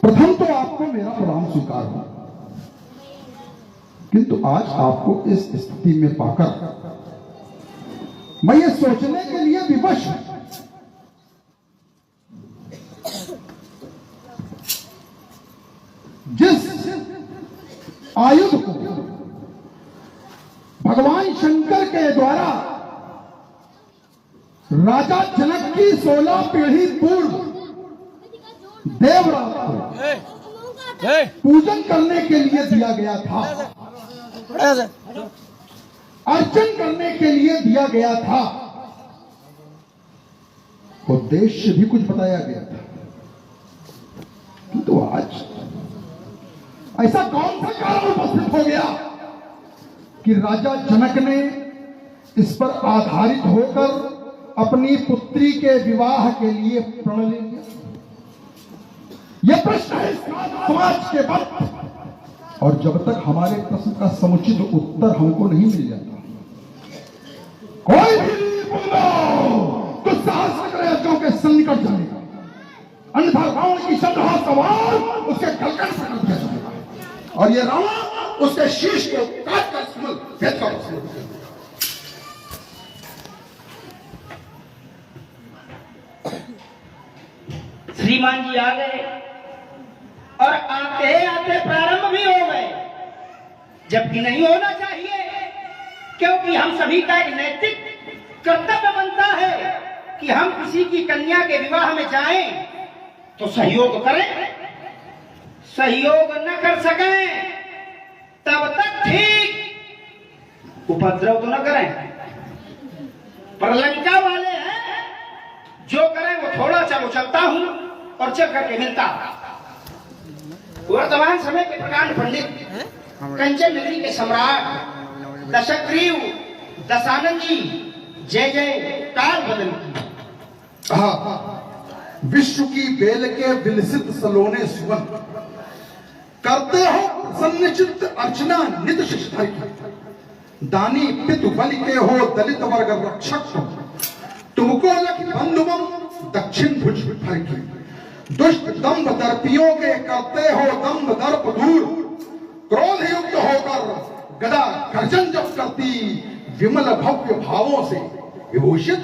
प्रथम तो आपको मेरा प्रणाम स्वीकार हो, किंतु आज आपको इस स्थिति में पाकर मैं ये सोचने के लिए विवश हूं जिस आयुध को भगवान शंकर के द्वारा राजा जनक की 16 पीढ़ी पूर्व देवराज को पूजन करने के लिए दिया गया था, अर्चन करने के लिए दिया गया था, उद्देश्य भी कुछ बताया गया था। किंतु आज ऐसा कौन सा कारण उपस्थित हो गया कि राजा जनक ने इस पर आधारित होकर अपनी पुत्री के विवाह के लिए प्रण ले लिया? यह प्रश्न है समाज के वक्त, और जब तक हमारे प्रश्न का समुचित उत्तर हमको नहीं मिल जाता, कोई भी बोलो तो साहस न करे अर्जुन के सन्निकट जाने का, अन्यथा रावण की 17 सवार उसके गलगल से कट जाएगा और ये रावण उसके शीश को काट कर समल भेद कर। श्रीमान जी आ गए और आते आते प्रारंभ भी हो गए, जबकि नहीं होना चाहिए, क्योंकि हम सभी का एक नैतिक कर्तव्य बनता है कि हम किसी की कन्या के विवाह में जाएं तो सहयोग करें, सहयोग न कर सकें तब तक ठीक, उपद्रव तो न करें। पर लंका वाले हैं, जो करें वो थोड़ा चलो चलता हूं और चल करके मिलता। वर्तमान समय के प्रकांड पंडित कंचन नगरी के सम्राट दशग्रीव दशानंद जी जय जय काल बदल की। विश्व की बेल के विलसित सलोने सुवन करते हो सन्निचित अर्चना नित शिष्टाई की, दानी पितु बलि के हो दलित वर्ग रक्षक, तुमको लख बंधुवम दक्षिण भुज भर की, दुष्ट दंभ दर्पियों के करते हो दंभ दर्प दूर, क्रोध युक्त होकर गदा गर्जन जब करती, विमल भव्य भावों से विभूषित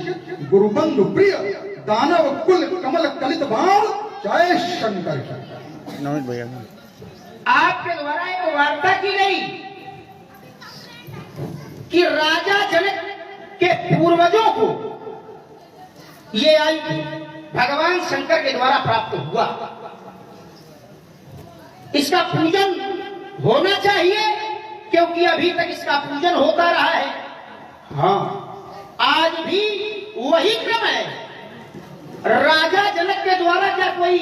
गुरुबंधु प्रिय दानव कुल कमल कलित बाण जय शंकर की। नमित भैया आपके द्वारा एक वार्ता की गई कि राजा जनक के पूर्वजों को ये आयु भगवान शंकर के द्वारा प्राप्त हुआ, इसका पूजन होना चाहिए, क्योंकि अभी तक इसका पूजन होता रहा है। हाँ, आज भी वही क्रम है। राजा जनक के द्वारा क्या कोई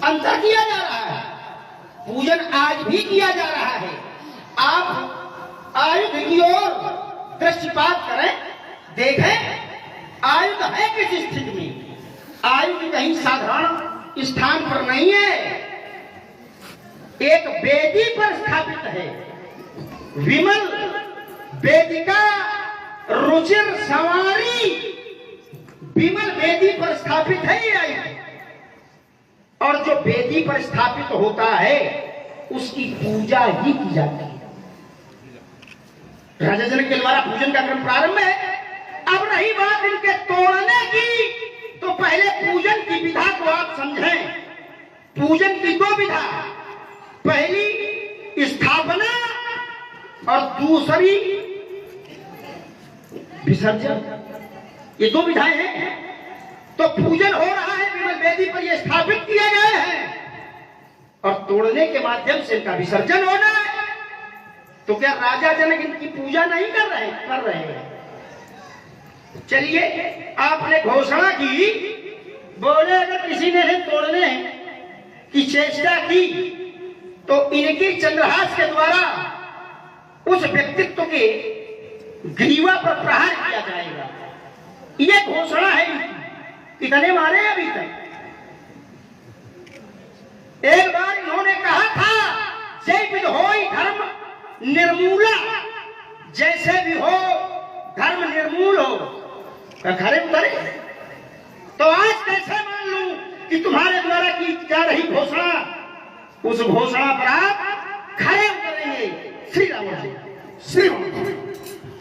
अंतर किया जा रहा है? पूजन आज भी किया जा रहा है। आप आयुध की ओर दृष्टिपात करें, देखें आयुध है किस स्थिति में। आयुध कहीं साधारण स्थान पर नहीं है, एक वेदी पर स्थापित है। विमल वेदिका रुचिर सवारी, विमल वेदी पर स्थापित है ये आयुध। और जो वेदी पर स्थापित होता है उसकी पूजा ही की जाती है। राजा जनक के द्वारा पूजन का क्रम प्रारंभ है। अब रही बात इनके तोड़ने की, तो पहले पूजन की विधा को आप समझें। पूजन की दो विधा, पहली स्थापना और दूसरी विसर्जन, ये दो विधाएं हैं। तो पूजन हो रहा है, विमल वेदी पर ये स्थापित किए गए हैं, और तोड़ने के माध्यम से इनका विसर्जन होना है। तो क्या राजा जनक इनकी पूजा नहीं कर रहे हैं? चलिए, आपने घोषणा की, बोले अगर किसी ने तोड़ने की चेष्टा की तो इनकी चंद्रहास के द्वारा उस व्यक्तित्व के ग्रीवा पर प्रहार किया जाएगा। यह घोषणा है इनकी। इतने मारे अभी तक। एक बार इन्होंने कहा था, जय विध होई धर्म निर्मूला, जैसे भी हो धर्म निर्मूल हो। खरे उतरे तो आज कैसे मान लूं कि तुम्हारे द्वारा की जा रही घोषणा उस घोषणा पर आप खड़े उतरेंगे। श्री राम श्री राम।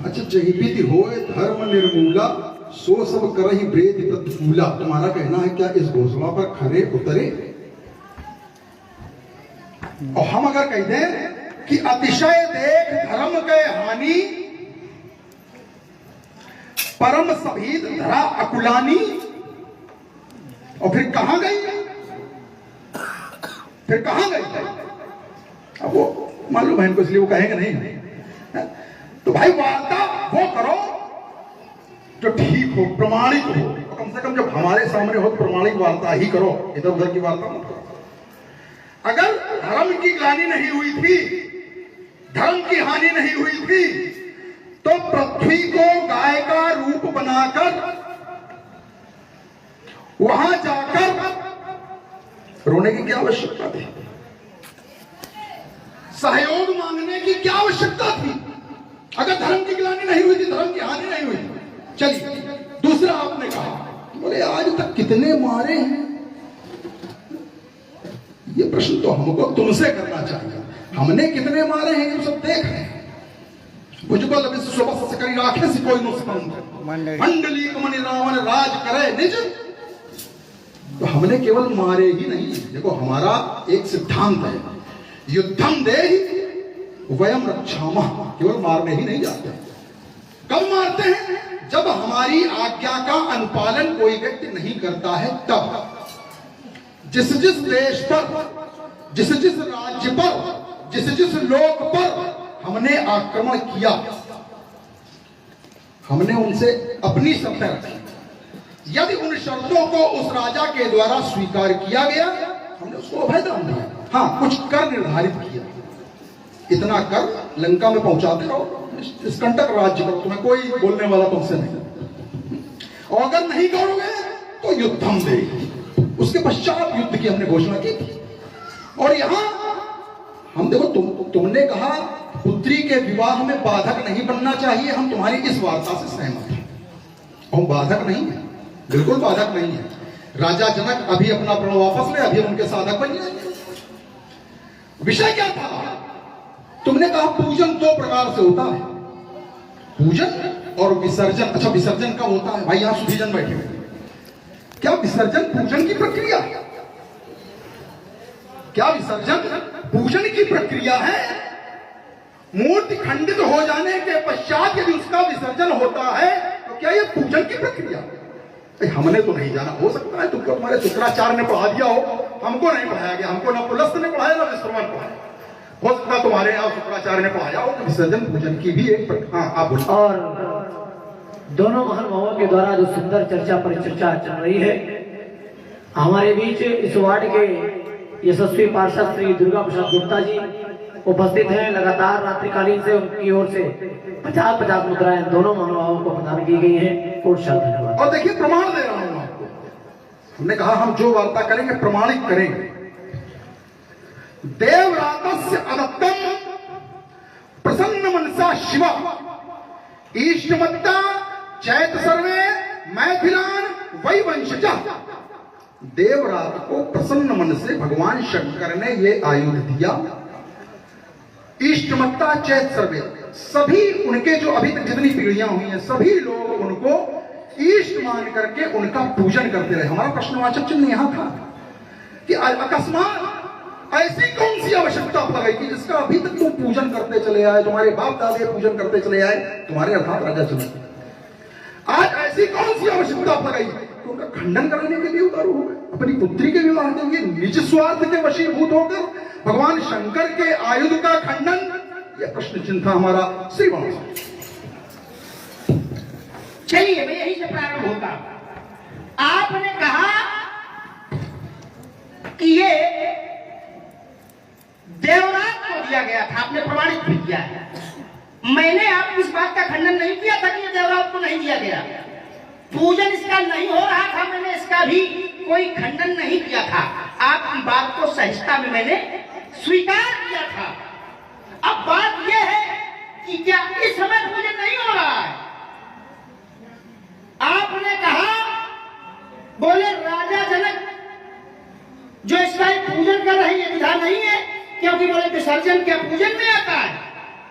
अच्छा, जहिपीति होए धर्म निर्मूला, सो सब करहि वेद प्रतिकूला। तुम्हारा कहना है क्या इस घोषणा पर खड़े उतरे? और हम अगर कह दें कि अतिशय देख धर्म के हानि, परम सभीत धरा अकुलानी, और फिर कहां गई? फिर कहां गई? अब वो मालूम है इनको, इसलिए वो कहेंगे नहीं। तो भाई वार्ता वो करो जो ठीक हो, प्रमाणिक हो। तो कम से कम जब हमारे सामने हो तो प्रमाणिक वार्ता ही करो, इधर उधर की वार्ता मत करो। अगर धर्म की ग्लानि नहीं हुई थी, धर्म की हानि नहीं हुई थी, तो पृथ्वी को गाय का रूप बनाकर वहां जाकर रोने की क्या आवश्यकता थी? सहयोग मांगने की क्या आवश्यकता थी? अगर धर्म की ग्लानि नहीं हुई थी, धर्म की हानि नहीं हुई थी। चलिए, दूसरा आपने कहा, बोले आज तक कितने मारे हैं? ये प्रश्न तो हमको तुमसे करना चाहिए। हमने कितने मारे हैं ये सब देख रहे हैं। भुजबल विश्ववत्स करी राखे से कोई नुकसान, मंडली मणि रावण राज करे निज। तो हमने केवल मारे ही नहीं, देखो हमारा एक सिद्धांत है, युद्धम देहि वयम रक्षामः। केवल मारने ही नहीं जाते। कब मारते हैं? जब हमारी आज्ञा का अनुपालन कोई व्यक्ति नहीं करता है तब। जिस जिस देश पर, जिस जिस राज्य पर, जिस जिस लोक पर हमने आक्रमण किया, हमने उनसे अपनी शर्तें रखी। यदि उन शर्तों को उस राजा के द्वारा स्वीकार किया गया, हमने उसको अभयदान दिया। हाँ, कुछ कर निर्धारित किया, इतना कर लंका में पहुंचाते रहो, इस कंटक राज्य करो, तुम्हें कोई बोलने वाला तुमसे नहीं। और अगर नहीं करोगे तो युद्धम देहि। उसके पश्चात युद्ध की हमने घोषणा की थी। और यहां हम देखो, तुमने कहा पुत्री के विवाह में बाधक नहीं बनना चाहिए। हम तुम्हारी इस वार्ता से सहमत हैं। हम बाधक नहीं है, बिल्कुल बाधक नहीं है। राजा जनक अभी अपना प्रण वापस ले, अभी उनके साधक बन जाएंगे। विषय क्या था? तुमने कहा पूजन दो प्रकार से होता है, पूजन और विसर्जन। अच्छा, विसर्जन कब होता है? भाई यहां सुधीजन बैठे हुए, क्या विसर्जन पूजन की प्रक्रिया? क्या विसर्जन पूजन की प्रक्रिया है? मूर्ति खंडित हो जाने के पश्चात यदि उसका विसर्जन होता है तो क्या यह पूजन की प्रक्रिया? हमने तो नहीं जाना। हो सकता है तुमको तुम्हारे शुक्राचार्य ने पढ़ा दिया हो, हमको नहीं पढ़ाया गया। हमको ना पुलस्त ने पढ़ाया ना विश्वकर्मा ने पढ़ाया। हो सकता है तुम्हारे यहाँ शुक्राचार्य ने पढ़ाया हो कि विसर्जन पूजन की भी एक हाँ, आप बोलो। और दोनों महानुभावों के द्वारा जो सुंदर चर्चा परिचर्चा चल रही है, हमारे बीच इस वार्ड के यशस्वी पार्षद श्री दुर्गा प्रसाद गुप्ता जी उपस्थित हैं। लगातार रात्रिकालीन से उनकी ओर से 50-50 मुद्राएं दोनों महानुभावों को प्रदान की गई हैं। धन्यवाद। और देखिए, प्रमाण दे रहा हूं आपको। हमने कहा हम जो वार्ता करेंगे प्रमाणिक करेंगे। देवरातस्य अदत्तम प्रसन्न मनसा शिवा ईष्टमत्ता चैत सर्वे मैथिलान वै वंशजा। देवरात को प्रसन्न मन से भगवान शंकर ने ये आयुध दिया। इष्टमत्ता चैत सर्वे, सभी उनके जो अभी तक जितनी पीढ़ियां हुई हैं सभी लोग उनको इष्ट मान करके उनका पूजन करते रहे। हमारा प्रश्नवाचक चिन्ह यहां था कि अकस्मात ऐसी कौन सी आवश्यकता पड़ गई कि जिसका अभी तक तुम पूजन करते चले आए, तुम्हारे बाप दादे पूजन करते चले आए, तुम्हारे अर्थात राजा जनक। आज ऐसी कौन सी आवश्यकता पड़ गई कि उनका खंडन करने के लिए उतारू हो गए? अपनी पुत्री के विवाह के लिए निज स्वार्थ के वशीभूत होकर भगवान शंकर के आयुध का खंडन, यह प्रश्न चिन्ह था हमारा। श्री राम। चलिए मैं यहीं से प्रारंभ होता। आपने कहा कि ये देवरात को दिया गया था, आपने प्रमाणित भी किया है। मैंने आप इस बात का खंडन नहीं किया था कि ये देवरात को नहीं दिया गया, पूजन इसका नहीं हो रहा था, मैंने इसका भी कोई खंडन नहीं किया था। आपकी बात को सहजता में मैंने स्वीकार किया था। अब बात यह है कि क्या इस समय पूजन नहीं हो रहा है? आपने कहा, बोले राजा जनक जो इसका पूजन कर रहे हैं, ये विधान नहीं है। विसर्जन क्या पूजन में आता है?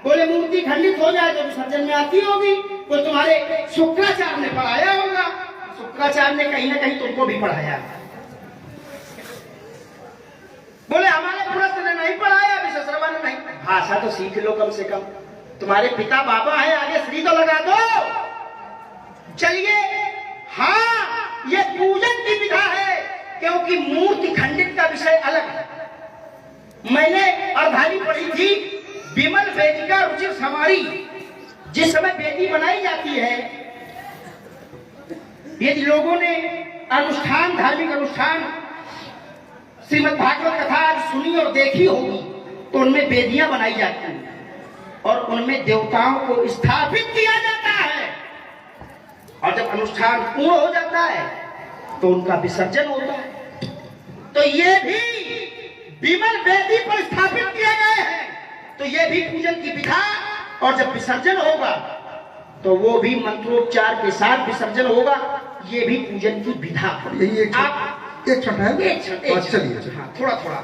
बोले मूर्ति खंडित हो जाए तो विसर्जन में आती होगी। वो तुम्हारे शुक्राचार्य ने पढ़ाया होगा, शुक्राचार्य ने कहीं ना कहीं तुमको भी पढ़ाया। बोले हमारे पुरस्त ने नहीं पढ़ाया, विशेषरवा ने नहीं। भाषा तो सीख लो कम से कम, तुम्हारे पिता बाबा है, आगे श्री तो लगा दो। चलिए, हाँ ये पूजन की विधा है, क्योंकि मूर्ति खंडित का विषय अलग है। मैंने अर्धाली पढ़ी थी, विमल वेदिका रुचिर समारी। जिस समय वेदी बनाई जाती है, यदि लोगों ने अनुष्ठान, धार्मिक अनुष्ठान, श्रीमद् भागवत कथा सुनी और देखी होगी, तो उनमें वेदियां बनाई जाती हैं और उनमें देवताओं को स्थापित किया जाता है। और जब अनुष्ठान पूर्ण हो जाता है तो उनका विसर्जन होता है। तो ये भी विमल वेदी पर स्थापित किए गए हैं, तो ये भी पूजन की विधा। और जब विसर्जन होगा तो वो भी मंत्रोच्चार के साथ विसर्जन होगा, ये भी पूजन की विधा। आप एक छठ है, चलिए हाँ, थोड़ा थोड़ा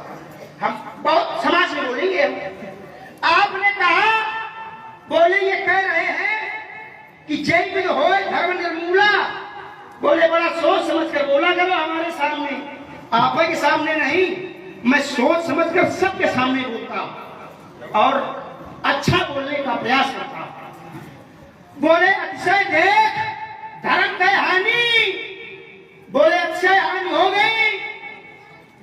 हम बहुत समाज में बोलेंगे। आपने कहा, बोले ये कह रहे हैं कि जय विद होय धर्म निर्मूला। बोले बड़ा सोच समझ कर बोला करो हमारे सामने, आप के सामने नहीं। मैं सोच समझ कर सबके सामने बोलता हूं और अच्छा बोलने का प्रयास करता हूं। बोले अतिशय देख धर्म गए हानि। बोले अतिशय हानि हो गई,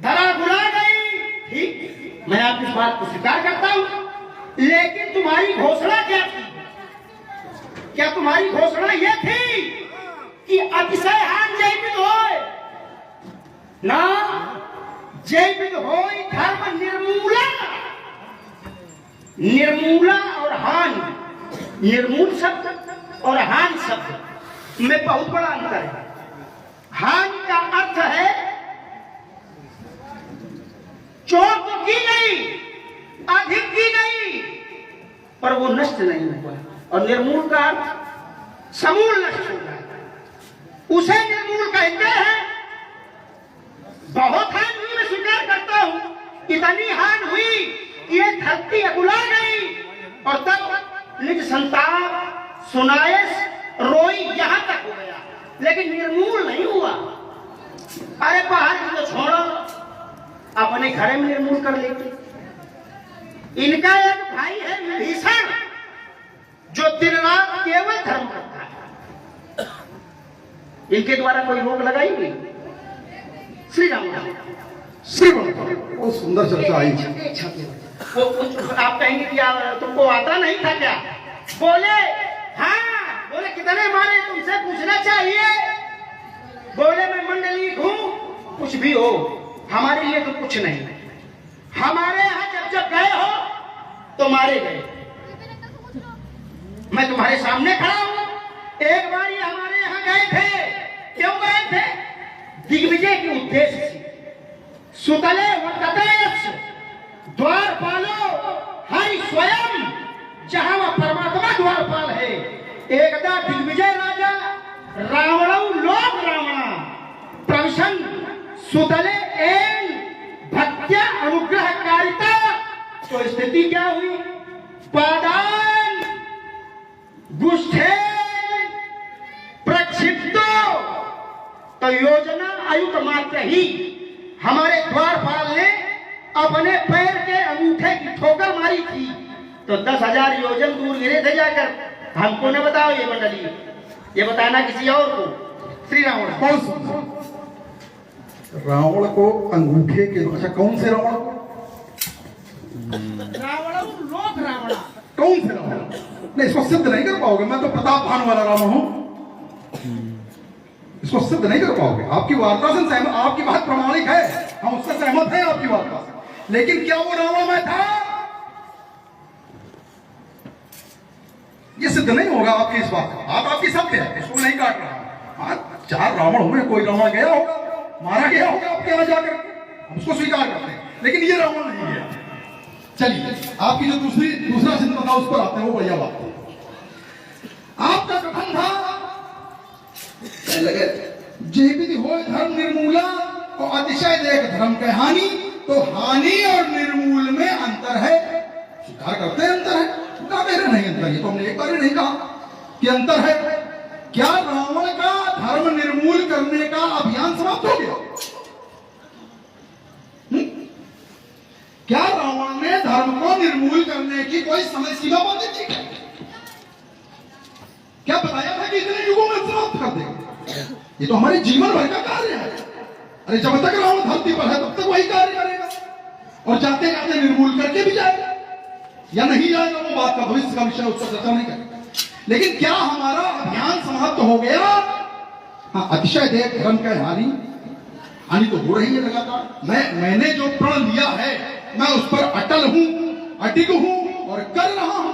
धरा गुड़ा गई। ठीक, मैं आपकी इस बात को स्वीकार करता हूं, लेकिन तुम्हारी घोषणा क्या थी? क्या तुम्हारी घोषणा यह थी कि अतिशय हानि जय विद होय? ना, जय विद होय धर्म निर्मूला। निर्मूला और हानि, निर्मूल शब्द और हानि शब्द में बहुत बड़ा अंतर है। हानि का अर्थ है चोट तो की गई, अधिक की गई, पर वो नष्ट नहीं हुआ। और निर्मूल का अर्थ समूल नष्ट हो जाए, उसे निर्मूल कहते हैं। बहुत हानि हुई, मैं स्वीकार करता हूं, इतनी हानि हुई कि ये धरती अकुला गई और तब निज संताप सुनाएस रोई, यहां तक हो गया, लेकिन निर्मूल नहीं हुआ। अरे बाहर की तो छोड़ो, अपने घर में निर्मूल कर लेते। इनका एक भाई है विभीषण, जो दिन रात केवल धर्म करता है। इनके द्वारा कोई रोक लगाई गई? श्री राम श्री बहुत सुंदर चर्चा आई। वो आप कहेंगे कि तुमको आता नहीं था क्या? बोले हाँ। बोले कितने मारे, तुमसे पूछना चाहिए। बोले मैं मंडली हूं, कुछ भी हो हमारे लिए तो कुछ नहीं। हमारे यहाँ जब जब गए हो तो मारे गए। मैं तुम्हारे सामने खड़ा हूं। एक बार ये हमारे यहाँ गए थे, क्यों गए थे? दिग्विजय के उद्देश्य से। सुतले वततेयस्य द्वारपालो हरि स्वयं, जहां वह परमात्मा द्वारपाल है। एकदा दिग्विजय राजा रावण लोक रावणा प्रविशन सुतले एन भक्त्या अनुग्रहकारिता। तो स्थिति क्या हुई? पादान गुष्ठे प्रक्षिप्तो। तो योजना आयुक्त मात्र ही हमारे द्वारपाल ने अपने पैर के अंगूठे की ठोकर मारी थी, तो 10,000 योजन दूर गिरे थे जाकर। हमको न बताओ ये मंडली, ये बताना किसी और को। श्री रावण रावण को अंगूठे के, अच्छा कौन से रावण को? रावण लोक रावण। कौन से रावण? नहीं, इसको सिद्ध नहीं कर पाओगे। मैं तो प्रताप भानु वाला रावण हूं, इसको सिद्ध नहीं कर पाओगे। आपकी वार्ता से सहमत, आपकी बात प्रमाणिक है, हम उससे सहमत हैं आपकी वार्ता से, लेकिन क्या वो रावण मैं था? ये सिद्ध नहीं होगा आपकी इस बात का। आप आपकी सत्य है, इसको नहीं काट रहा। हाँ, 4 रावण हुए, कोई रावण गया होगा, मारा गया होगा आपके यहाँ जाकर, हम उसको स्वीकार करते हैं, लेकिन ये रावण नहीं गया। चलिए, आपकी जो दूसरा सिद्ध था उस पर आते हैं, वो बढ़िया बात है। आपका कथन था लगे जय हो धर्म निर्मूला और अतिशय देख धर्म के हानि। तो हानि और निर्मूल में अंतर है। स्वीकार करते हैं अंतर है, कहा कह रहे नहीं अंतर, ये तो हमने एक बार ही नहीं कहा कि अंतर है। क्या रावण का धर्म निर्मूल करने का अभियान समाप्त हो गया? क्या रावण ने धर्म को निर्मूल करने की कोई समय सीमा बांधी थी? क्या बताया था कि इतने युगों में समाप्त कर देगा? ये तो हमारे जीवन भर का कार्य है। अरे जब तक रावण धरती पर है तब तक वही कार्य करेगा, और जाते जाते निर्मूल करके भी जाएगा या नहीं जाएगा, वो बात का भविष्य का विषय, उसका चर्चा नहीं करेगा। लेकिन क्या हमारा अभियान समाप्त हो गया? हाँ, अतिशय देव धर्म का हानि तो हो रही है लगातार। मैंने जो प्रण लिया है मैं उस पर अटल हूं, अडिग हूं और कर रहा हूं,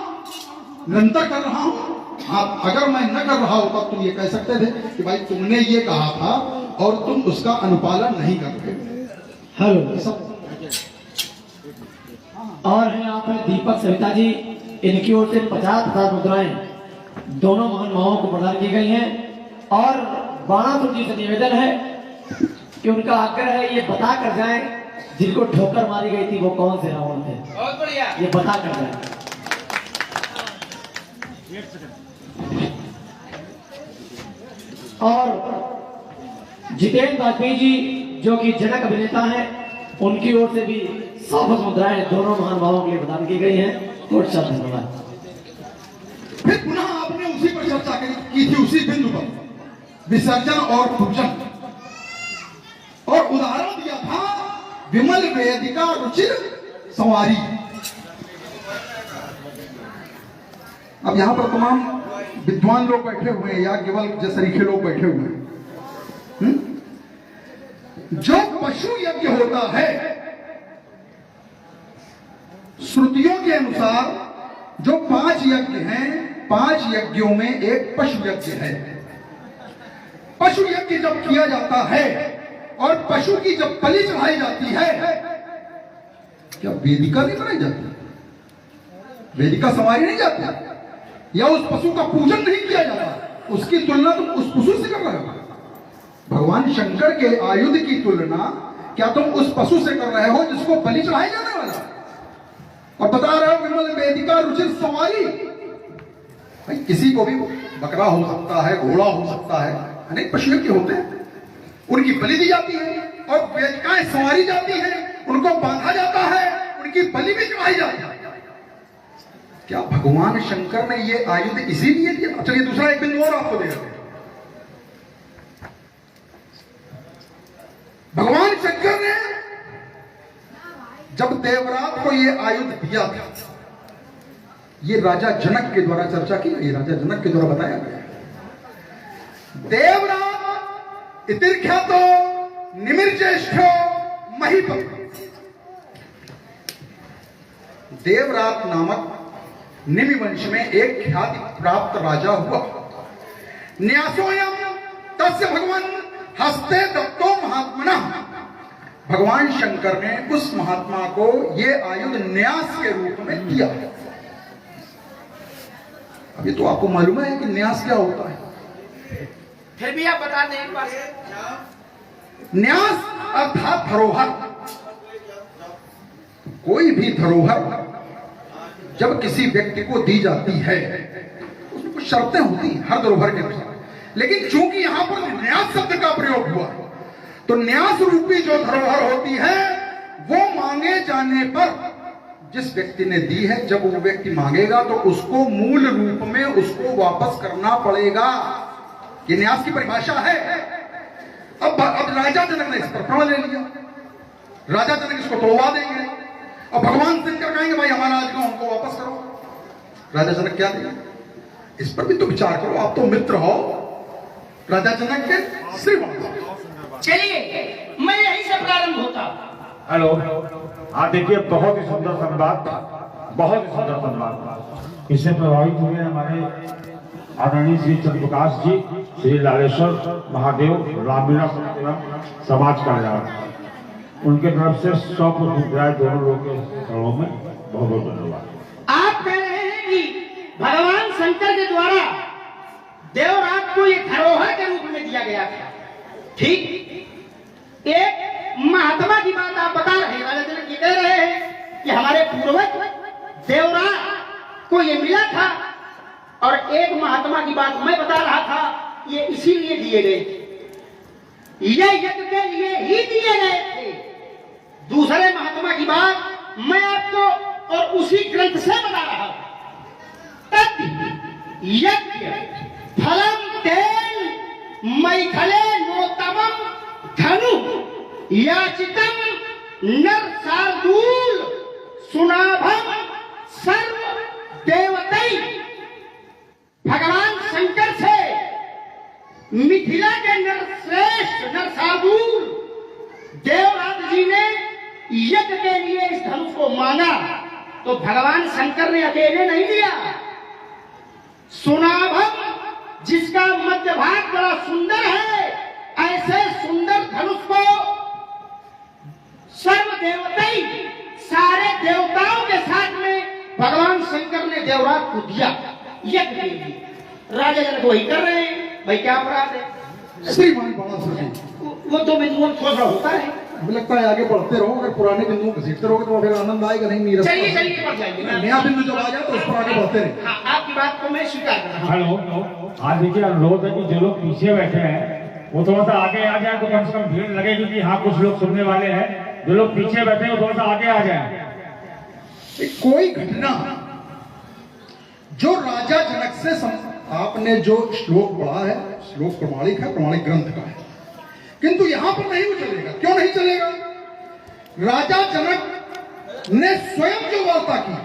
निरंतर कर रहा हूं। हाँ, अगर मैं न कर रहा होता तुम ये कह सकते थे कि भाई तुमने ये कहा था और तुम उसका अनुपालन नहीं कर रहे। हेलो, और है यहाँ पे दीपक सविता जी, इनकी ओर से 50 मुद्राएं दोनों महान माओं को प्रदान की गई हैं। और बाणासुर जी से निवेदन है कि उनका आग्रह है ये बता कर जाए जिनको ठोकर मारी गई थी वो कौन से रावण थे। बहुत बढ़िया, ये बता कर जाए। और जितेंद्र वाजपेयी जी जो कि जनक अभिनेता हैं, उनकी ओर से भी 100 मुद्राएं दोनों महान भावों के लिए प्रदान की गई हैं। बहुत बहुत धन्यवाद। फिर पुनः आपने उसी पर चर्चा की थी, उसी बिंदु पर विसर्जन और पूजन, और उदाहरण दिया था विमल वेदिका रुचिर सवारी। अब यहां पर तमाम विद्वान लोग बैठे हुए हैं या केवल जैसे लोग बैठे हुए हैं। जो पशु यज्ञ होता है, श्रुतियों के अनुसार जो 5 यज्ञ हैं, 5 यज्ञों में एक पशु यज्ञ है। पशु यज्ञ जब किया जाता है और पशु की जब बलि चढ़ाई जाती है, क्या वेदिका नहीं बनाई जाती? वेदिका संवारी नहीं जाती? या उस पशु का पूजन नहीं किया जाता? उसकी तुलना तुम उस पशु से कर रहे हो। भगवान शंकर के आयुध की तुलना क्या तुम उस पशु से कर रहे हो जिसको बलि चढ़ाई जाने वाला, और बता रहे हो विमल वेदिका रुचिर सवारी? भाई किसी को भी बकरा हो सकता है, घोड़ा हो सकता है, अनेक पशु के होते हैं, उनकी बलि दी जाती है और वेदिकाएं संवारी जाती हैं, उनको बांधा जाता है, उनकी बलि भी चढ़ाई जाती है। क्या भगवान शंकर ने ये आयुध इसीलिए दिया? चलिए दूसरा एक बिंदु और आपको दे रहे हैं। भगवान शंकर ने जब देवरात को ये आयुध दिया था, ये राजा जनक के द्वारा चर्चा की, ये राजा जनक के द्वारा बताया गया। देवरात इतिर्ख्यातो निमिर्ज्येष्ठो महीपति। देवरात नामक निमि वंश में एक ख्याति प्राप्त राजा हुआ। न्यासोयम तस्य भगवान हस्ते दत्तो महात्मना। भगवान शंकर ने उस महात्मा को ये आयुध न्यास के रूप में दिया। अभी तो आपको मालूम है कि न्यास क्या होता है, फिर भी आप बता दें एक बार। न्यास अर्थात धरोहर। कोई भी धरोहर जब किसी व्यक्ति को दी जाती है उसमें कुछ शर्तें होती हैं हर धरोहर के अनुसार, लेकिन चूंकि यहां पर न्यास शब्द का प्रयोग हुआ तो न्यास रूपी जो धरोहर होती है वो मांगे जाने पर जिस व्यक्ति ने दी है, जब वो व्यक्ति मांगेगा तो उसको मूल रूप में उसको वापस करना पड़ेगा। ये न्यास की परिभाषा है। अब राजा जनक ने इस पर प्रण ले लिया, राजा जनक इसको तोड़वा देंगे और भगवान शंकर कहेंगे भाई हमारा आज को हमको वापस करो। राजा जनक क्या देंगे? इस पर भी तो विचार करो, आप तो मित्र हो राजा जनक के श्रीवास। चलिए मैं यहीं से प्रारंभ होता। हेलो, हाँ देखिए, बहुत ही सुंदर संवाद, बहुत ही सुंदर संवाद। इससे प्रभावित हुए हमारे आदरणीय श्री चंद्रप्रकाश जी, श्री लालेश्वर महादेव रामलीला समाज कल्याण, उनके तरफ से 100 मुद्राएं दोनों लोगों के चरणों में बहुत बहुत धन्यवाद। आप कह रहे हैं कि भगवान शंकर के द्वारा देवरात को एक धरोहर के रूप में दिया गया था, ठीक? एक महात्मा की बात आप बता रहे हैं। राजा जनक ये कह रहे हैं कि हमारे पूर्वज देवरा को ये मिला था और एक महात्मा की बात मैं बता रहा था, ये इसीलिए दिए गए थे, ये यज्ञ के लिए ही दिए गए थे। दूसरे महात्मा की बात मैं आपको और उसी ग्रंथ से बता रहा हूं। तत् यज्ञ फलम तेन मैथले नोतमम धनु याचितम नर शार्दूल सुनाभम सर्व देवतई। भगवान शंकर से मिथिला के नरश्रेष्ठ नरशार्दूल देवराज जी ने यज्ञ के लिए इस धनुष को मांगा, तो भगवान शंकर ने अकेले नहीं लिया। सुनाभम, जिसका मध्य भाग बड़ा सुंदर है, ऐसे सुंदर धनुष को सर्व देवताई, सारे देवताओं के साथ में भगवान शंकर ने देवराज को दिया यज्ञ के लिए। राजा जनक वही कर रहे हैं, भाई क्या अपराध है? श्रीमान बड़ा सर वो तो बिंदुओं में थोड़ा होता है। हमें लगता है आगे बढ़ते रहो, अगर पुराने बिंदुओं को घसीटते रहोगे तो फिर आनंद आएगा नहीं। नीरस चलिए चलिए बढ़ जाएंगे, नया बिंदु जब आ जाए तो उस पर आगे बढ़ते रहे। हाँ, आपकी बात को मैं स्वीकार कर रहा हूँ। हेलो, आज देखिए अनुरोध है कि जो लोग पीछे बैठे हैं वो थोड़ा सा आगे आ जाए तो कम से कम भीड़ लगेगी कि हाँ कुछ लोग सुनने वाले हैं। जो लोग पीछे बैठे हैं वो थोड़ा सा आगे आ जाए। कोई घटना जो राजा जनक से आपने जो श्लोक पढ़ा है, श्लोक प्रमाणिक है, प्रमाणिक ग्रंथ का है, किंतु यहां पर नहीं चलेगा। क्यों नहीं चलेगा? राजा जनक ने स्वयं जो वार्ता की,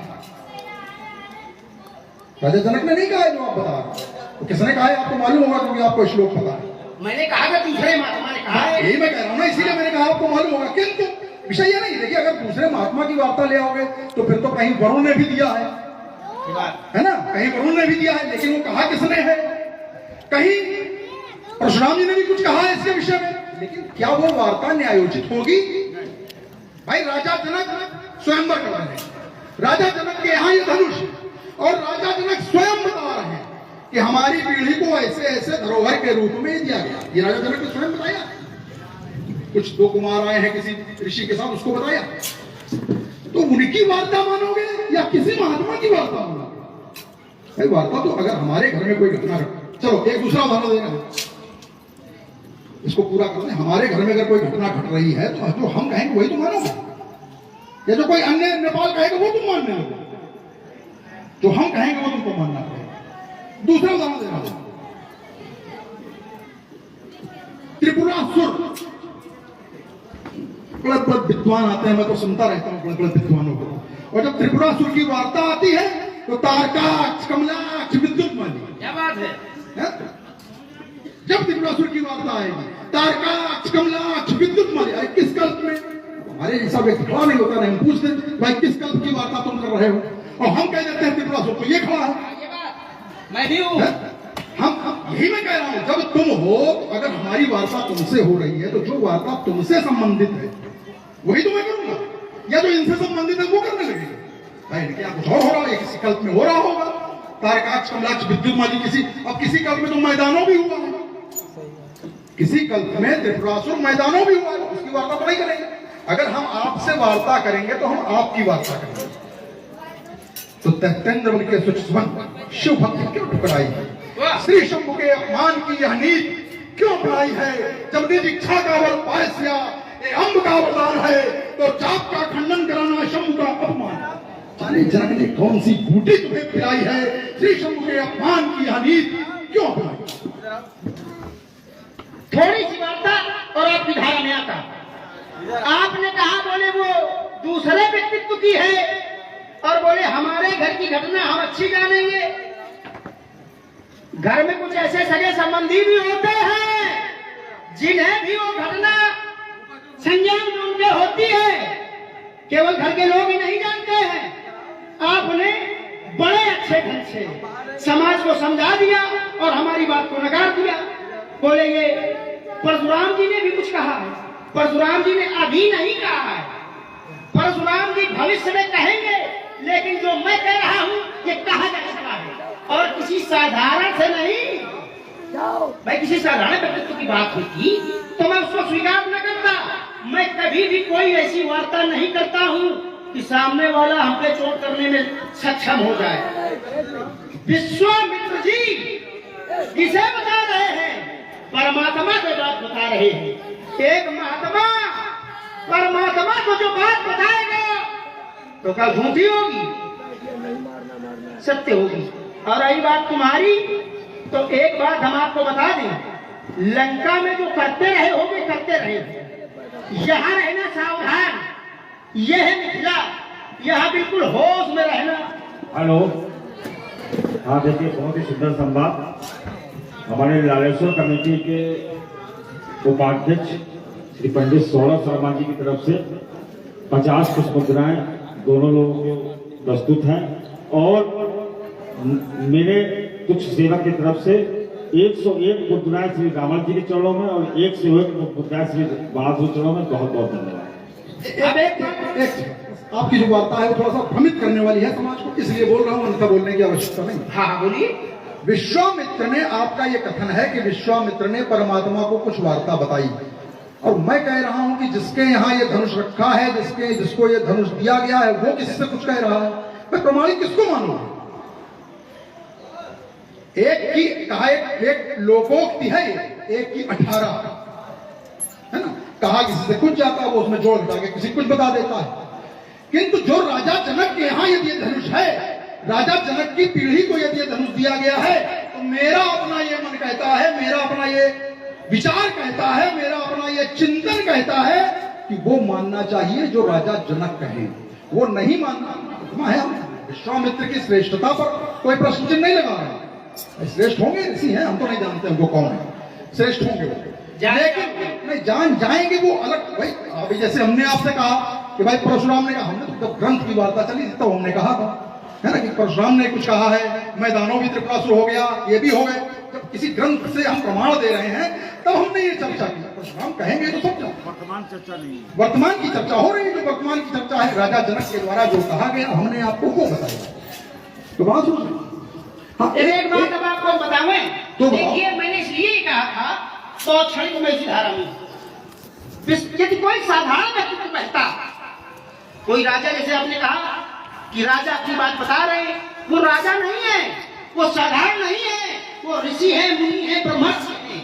राजा जनक ने नहीं कहा जो आप बता रहे, तो किसने कहा है आपको मालूम होगा क्योंकि आपको श्लोक पता है। मैंने कहा कि दूसरे महात्मा ने कहा है। यही मैं कह रहा हूं ना, इसीलिए मैंने कहा आपको मालूम होगा। किंतु विषय यह नहीं, देखिए अगर दूसरे महात्मा की वार्ता ले आओगे तो फिर तो कहीं वरुण ने भी दिया है ना, कहीं वरुण ने भी दिया है, लेकिन वो कहा किसने है? कहीं परशुराम जी ने भी कुछ कहा है इसके विषय में, लेकिन क्या वो वार्ता न्यायोचित होगी? भाई राजा जनक स्वयंवर कर रहे हैं, राजा जनक के यहाँ ये धनुष, और राजा जनक स्वयं बता रहे हैं कि हमारी पीढ़ी को ऐसे ऐसे धरोहर के रूप में दिया गया। ये राजा जनक ने स्वयं बताया। कुछ दो कुमार आए हैं किसी ऋषि के साथ, उसको बताया। तो उनकी वार्ता मानोगे या किसी महात्मा की वार्ता मानोगे? भाई वार्ता तो अगर हमारे घर में कोई घटना घट, चलो एक दूसरा उदाहरण देना, इसको पूरा करते हैं। हमारे घर में अगर कोई घटना घट रही है तो जो हम कहेंगे वही तुम मानोगे, या जो कोई अन्य नेपाल कहेगा वो तुम मानने लगोगे? जो हम कहेंगे वो तुमको मानना पड़ेगा। दूसरा उदाहरण देना, त्रिपुरासुर, बड़े बड़े विद्वान आते हैं, मैं तो सुनता रहता हूँ बड़े बड़े विद्वानों को, और जब त्रिपुरासुर की वार्ता आती है तो तारकाक्ष, कमलाक्ष, विद्युतमणि, क्या बात है? जब त्रिपुरासुर की वार्ता आएगी, तारकाक्ष, कमलाक्ष, विद्युतमणि, किस कल्प में? हमारे जैसा व्यक्ति खड़ा नहीं होता, नहीं हम पूछते भाई किस कल्प की वार्ता तुम कर रहे हो, और हम कह देते हैं त्रिपुरासुर तो ये खड़ा है, मैं भी हूँ। हम यही मैं कह रहा हूं, जब तुम हो, अगर हमारी वार्ता तुमसे हो रही है तो जो वार्ता तुमसे संबंधित है वही तो मैं करूंगा, या जो इनसे संबंधित है वो करने लगेगा। भाई क्या कुछ और हो रहा है, किसी कल्प में हो रहा होगा, तारकाक्ष, कमलाक्ष, विद्युतमणि, किसी कल्प में तो मैदानों भी हुआ है, किसी कल्प में त्रिपुरासुर मैदानों भी हुआ है, उसकी वार्ता तो नहीं करेंगे। अगर हम आपसे वार्ता करेंगे तो हम आपकी वार्ता करेंगे। तो दैत्येंद्र बन के सुचस्वन शिव भक्त क्यों ठुकराई है? श्री शंभु के अपमान की यह नीति क्यों अपनाई है? जब निज इच्छा का बल पायस्या अंब का अवतार है तो जाप का खंडन कराना शंभु का अपमान। अरे जनक ने कौन सी बूटी तुम्हें पिलाई है? श्री शंभु के अपमान की यह नीति क्यों अपनाई? थोड़ी सी वार्ता और आपकी धारा में आता। आपने कहा बोले वो दूसरे व्यक्तित्व की है, और बोले हमारे घर की घटना हम अच्छी जानेंगे। घर में कुछ ऐसे सगे संबंधी भी होते हैं जिन्हें भी वो घटना संज्ञान में उनके होती है, केवल घर के लोग ही नहीं जानते हैं। आपने बड़े अच्छे ढंग से समाज को समझा दिया और हमारी बात को नकार दिया। बोले ये परशुराम जी ने भी कुछ कहा है, परशुराम जी ने अभी नहीं कहा है, परशुराम जी भविष्य में कहेंगे, लेकिन जो मैं कह रहा हूं ये कहा जा सकता है, और किसी साधारण से नहीं। भाई किसी साधारण व्यक्तित्व की बात होती तो मैं उसको स्वीकार न करता। मैं कभी भी कोई ऐसी वार्ता नहीं करता हूं कि सामने वाला हम पे चोट करने में सक्षम हो जाए। विश्वामित्र जी किसे बता रहे हैं? परमात्मा को बात बता रहे हैं। एक महात्मा परमात्मा को जो बात बताएगा तो कल झूठी होगी, सत्य होगी। और रही बात तुम्हारी, तो एक बात हम आपको बता दें, लंका में जो करते रहे होगे करते रहे, यहाँ रहना सावधान। यह है मिथिला, यहाँ बिल्कुल होश में रहना। हेलो, हाँ देखिए, बहुत ही सुंदर संवाद। हमारे लालेश्वर कमेटी के उपाध्यक्ष श्री पंडित सौरभ शर्मा जी की तरफ से 50 पुष्प मुद्राएं दोनों लोगों को प्रस्तुत हैं, और मेरे कुछ सेवक की तरफ से 101 मुद्राएं श्री रावण जी के चरणों में और 101 मुद्राएं श्री बाणासुर चरणों में। बहुत बहुत धन्यवाद। आपकी जो वार्ता है वो थोड़ा सा भ्रमित करने वाली है समाज को, इसलिए बोल रहा हूँ, अन्यथा बोलने की आवश्यकता नहीं। हाँ बोलिए। विश्वामित्र ने, आपका ये कथन है कि विश्वामित्र ने परमात्मा को कुछ वार्ता बताई, और मैं कह रहा हूं कि जिसके यहाँ ये धनुष रखा है, जिसको ये धनुष दिया गया है, वो किससे कुछ कह रहा है? मैं प्रमाणिक किसको मानूं? एक की कहा, एक लोकोक्ति है, एक की 18 है ना। कहा किसी से कुछ जाता है वो उसमें जोड़ घटा के किसी कुछ बता देता है। किंतु जो राजा जनक के यहाँ यदि धनुष है, राजा जनक की पीढ़ी को यदि धनुष दिया गया है, तो मेरा अपना ये मन कहता है, मेरा अपना ये विचार कहता है, मेरा अपना ये चिंतन कहता है कि वो मानना चाहिए जो राजा जनक कहे, वो नहीं मानना है। विश्वामित्र की श्रेष्ठता पर कोई प्रश्न चिन्ह नहीं लगा रहे। श्रेष्ठ होंगे, ऋषि हैं, हम तो नहीं जानते उनको कौन है, श्रेष्ठ होंगे वो, लेकिन नहीं जान जाएंगे वो अलग। भाई अभी जैसे हमने आपसे कहा कि भाई परशुराम ने कहा, हमने तो जब ग्रंथ की वार्ता चली तब हमने कहा था, है ना, कि परशुराम ने कुछ कहा है, मैदानों भी त्रिपुरासुर हो गया, ये भी हो गए। जब किसी ग्रंथ से हम प्रमाण दे रहे हैं तब हमने ये चर्चा की। परशुराम कहेंगे तो सब वर्तमान चर्चा नहीं, वर्तमान की चर्चा हो रही है। जो वर्तमान की चर्चा है, राजा जनक के द्वारा जो कहा गया, हमने आपको वो बताया। तो बात सुन, हाँ एक बात अब आपको बतावें तो देखिए, मैंने इसलिए कहा था तो क्षणिक में इसी धारा में, यदि कोई साधारण व्यक्ति कहता, कोई राजा, जैसे आपने कहा कि राजा अपनी बात बता रहे, वो राजा नहीं है, वो साधारण नहीं है, वो ऋषि है, मुनि है, ब्रह्मर्षि है।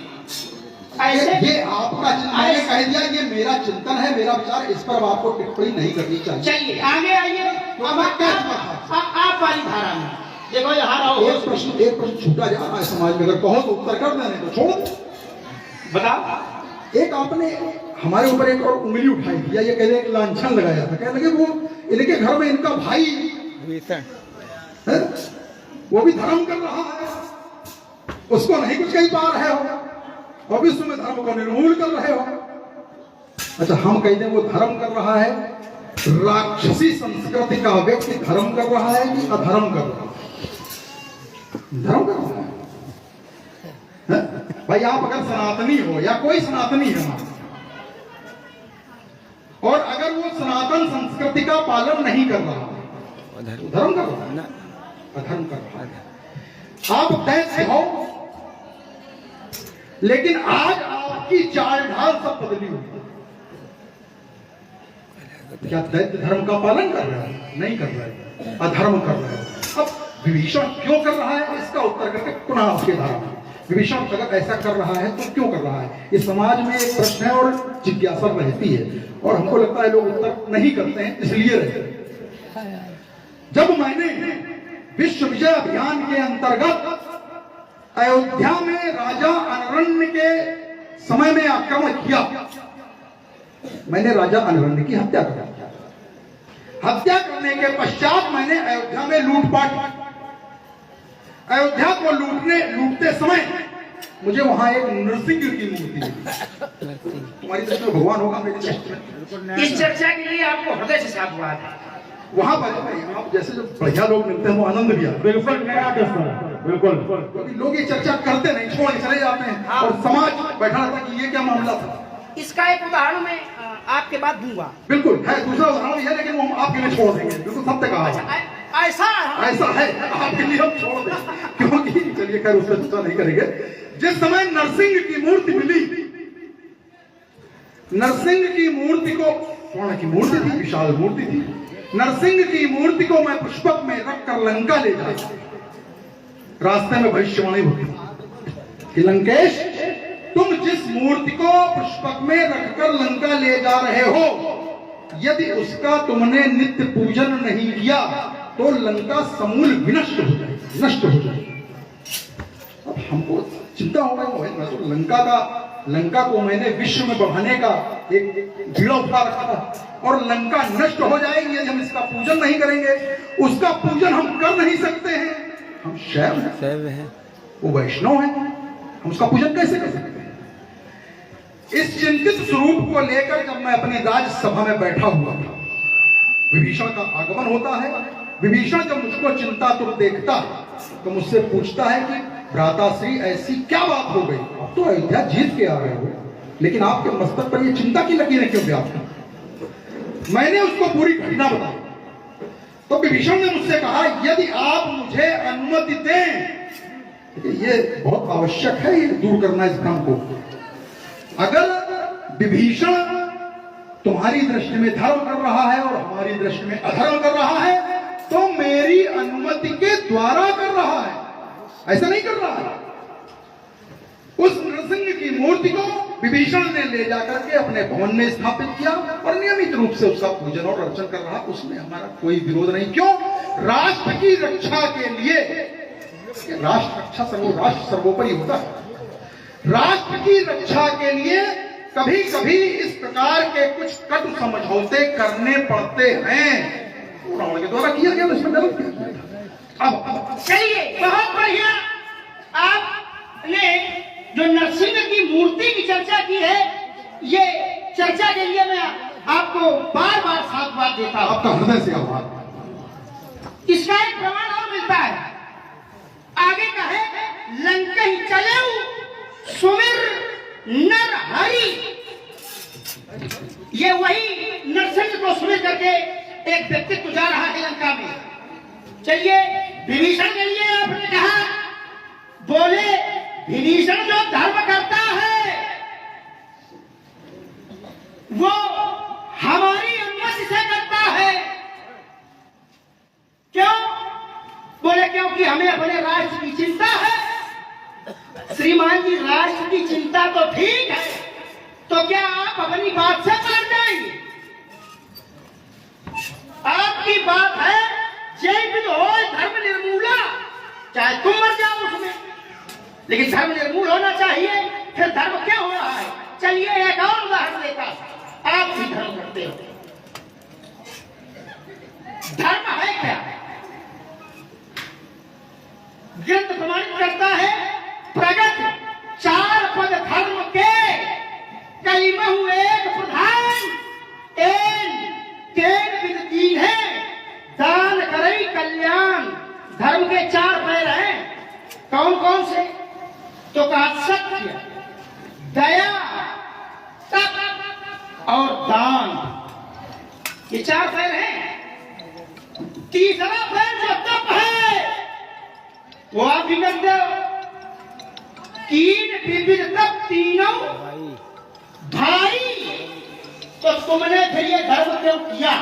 ऐसे ये आपका, मैंने कह दिया, ये मेरा चिंतन है, मेरा विचार, इस पर आपको टिप्पणी नहीं करनी चाहिए। चलिए आगे आइए। अब आप वाली धारा में देखो, यहाँ रहो। एक प्रश्न छूटा जा रहा है समाज में, अगर कहो तो उत्तर कर देने तो छोड़ दो। बताओ। एक आपने हमारे ऊपर एक और उंगली उठाई थी, या ये कहते एक लांछन लगाया था, कहने लगे वो इनके घर में इनका भाई है, वो भी धर्म कर रहा है, उसको नहीं कुछ कहीं पा रहे हो, और विश्व में धर्म को निर्मूल कर रहे हो। अच्छा, हम कहते हैं वो धर्म कर रहा है, राक्षसी संस्कृति का व्यक्ति धर्म कर रहा है कि अधर्म कर रहा है? धर्म कर रहा है। भाई आप अगर सनातनी हो या कोई सनातनी है और अगर वो सनातन संस्कृति का पालन नहीं कर रहा है, धर्म कर रहा है, अधर्म कर रहा है। आप दैत्य हो, लेकिन आज आपकी चाल ढाल सब बदली हुई। क्या दैत्य धर्म का पालन कर रहा है? नहीं कर रहा है, अधर्म कर रहा है। अब विभीषण क्यों कर रहा है, इसका उत्तर करके पुनः आपके धारा में, विभीषण अगर ऐसा कर रहा है तो क्यों कर रहा है? ये समाज में एक प्रश्न है और जिज्ञासा रहती है, और हमको लगता है लोग उत्तर नहीं करते हैं, इसलिए रहते हैं। जब मैंने विश्व विजय अभियान के अंतर्गत अयोध्या में राजा अनरण्य के समय में आक्रमण किया, मैंने राजा अनरण्य की हत्या कर दी। हत्या करने के पश्चात मैंने अयोध्या में लूटपाट, अयोध्या को लूटते समय मुझे वहां एक नरसिंह की मूर्ति मिली। तुम्हारी दृष्टि में भगवान होगा, मेरी दृष्टि में। इस चर्चा के लिए आपको हृदय से साफ हुआ था। वहां पर आप जैसे जो बढ़िया लोग मिलते हैं वो आनंद भी आता है। बिल्कुल नया बिल्कुल, क्योंकि लोग ये चर्चा करते नहीं, छोड़ चले जाते हैं, और समाज बैठा रहता कि ये क्या मामला था। इसका एक उदाहरण मैं आपके बाद दूंगा। बिल्कुल है, दूसरा उदाहरण भी है, लेकिन वो हम आपके लिए छोड़ देंगे। बिल्कुल सत्य कहा। ऐसा है, आपके लिए हम छोड़ दें, क्योंकि चलिए खैर उससे चर्चा नहीं करेंगे। जिस समय नरसिंह की मूर्ति मिली, नरसिंह की मूर्ति को, स्वर्ण की मूर्ति थी, विशाल मूर्ति थी, नरसिंह की मूर्ति को मैं पुष्पक में रखकर लंका ले जाऊं। रास्ते में भविष्यवाणी होती कि लंकेश, तुम जिस मूर्ति को पुष्पक में रखकर लंका ले जा रहे हो, यदि उसका तुमने नित्य पूजन नहीं किया तो लंका समूल विनष्ट हो जाएगी, नष्ट हो जाएगी। अब हमको चिंता हो गई, मैं तो लंका को मैंने विश्व में बढ़ाने का एक बीड़ा उठा रखा था, और लंका नष्ट हो जाएगी यदि हम इसका पूजन नहीं करेंगे। उसका पूजन हम कर नहीं सकते हैं, हम शैव हैं, वो वैष्णव हैं, हम उसका पूजन कैसे कर सकते हैं? इस चिंतित स्वरूप को लेकर जब मैं अपनी राज्यसभा में बैठा हुआ था, विभीषण का आगमन होता है। विभीषण जब मुझको चिंतातुर देखता तो मुझसे पूछता है कि भ्राताश्री, ऐसी क्या बात हो गई? अब तो अयोध्या जीत के आ रहे हो, लेकिन आपके मस्तक पर ये चिंता की लकीरें क्यों व्याप्त? मैंने उसको पूरी घटना बताई तो विभीषण ने मुझसे कहा, यदि आप मुझे अनुमति दें, ये बहुत आवश्यक है ये दूर करना इस भ्रम को। अगर विभीषण तुम्हारी दृष्टि में धर्म कर रहा है और हमारी दृष्टि में अधर्म कर रहा है, तो मेरी अनुमति के द्वारा कर रहा है, ऐसा नहीं कर रहा है। उस नरसिंह की मूर्ति को विभीषण ने ले जाकर के अपने भवन में स्थापित किया और नियमित रूप से उसका पूजन और अर्चन कर रहा। उसमें हमारा कोई विरोध नहीं। क्यों? राष्ट्र की रक्षा के लिए। राष्ट्र रक्षा राष्ट्र सर्वोपरि होता है। राष्ट्र की रक्षा के लिए कभी कभी इस प्रकार के कुछ कटु समझौते करने पड़ते हैं। रावण के द्वारा किया गया, इसमें गलत किया। अब चलिए, बहुत बढ़िया। आपने जो नरसिंह की मूर्ति की चर्चा की है, ये चर्चा के लिए मैं आपको बार बार साधुवाद देता हूं। आपका हृदय से आभार। इसका एक प्रमाण और मिलता है। आगे का है, लंकई चले सुमिर नर हरि। ये वही नरसिंह को सुमिर करके एक व्यक्तित्व जा रहा है लंका में। चलिए, विभीषण के लिए आपने कहा, बोले विभीषण जो धर्म करता है वो हमारी अनुमति से करता है। क्यों? बोले क्योंकि हमें अपने राष्ट्र की चिंता है। श्रीमान जी, राष्ट्र की चिंता तो ठीक है, तो क्या आप अपनी बात से मान जाएंगे? आपकी बात है जय विद हो धर्म निर्मूला, चाहे तुम मर जाओ उसमें, लेकिन धर्म निर्मूल होना चाहिए। फिर धर्म क्या हो रहा है? चलिए एक और उदाहरण देता हूं। आप भी धर्म करते हो, धर्म है क्या? ग्रंथ प्रमाणित करता है, प्रगट चार पद धर्म के, कई महु एक प्रधान, तेन विद दीन है, दान करई कल्याण। धर्म के चार पैर हैं। कौन कौन से? तो कहा सत्य, दया, तप और दान। ये चार पैर हैं। तीसरा पैर जो तप है वो आप भी करते हो। तीन विविध तप, तीनों भाई। तो तुमने फिर ये धर्म क्यों किया?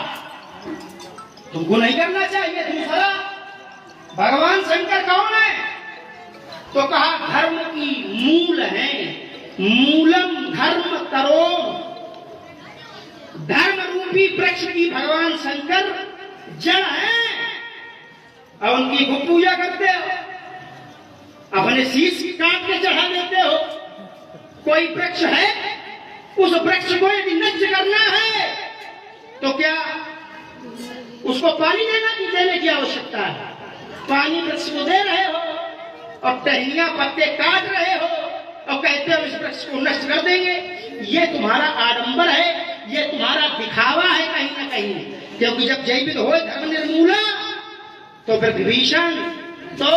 तुमको नहीं करना चाहिए। दूसरा, भगवान शंकर कौन है? तो कहा धर्म की मूल है, मूलम धर्म करो। धर्म रूपी वृक्ष की भगवान शंकर जड़ है और उनकी को पूजा करते हो, अपने शीश काट के चढ़ा देते हो। कोई वृक्ष है, उस वृक्ष को यदि नष्ट करना है तो क्या उसको पानी देने की आवश्यकता है? पानी वृक्ष को दे रहे हो और टहनियां पत्ते काट रहे हो और कहते हो इस वृक्ष को नष्ट कर देंगे। ये तुम्हारा आडंबर है, ये तुम्हारा दिखावा है कहीं ना कहीं। क्योंकि जब जय विद हो धर्म निर्मूला, तो फिर विभीषण तो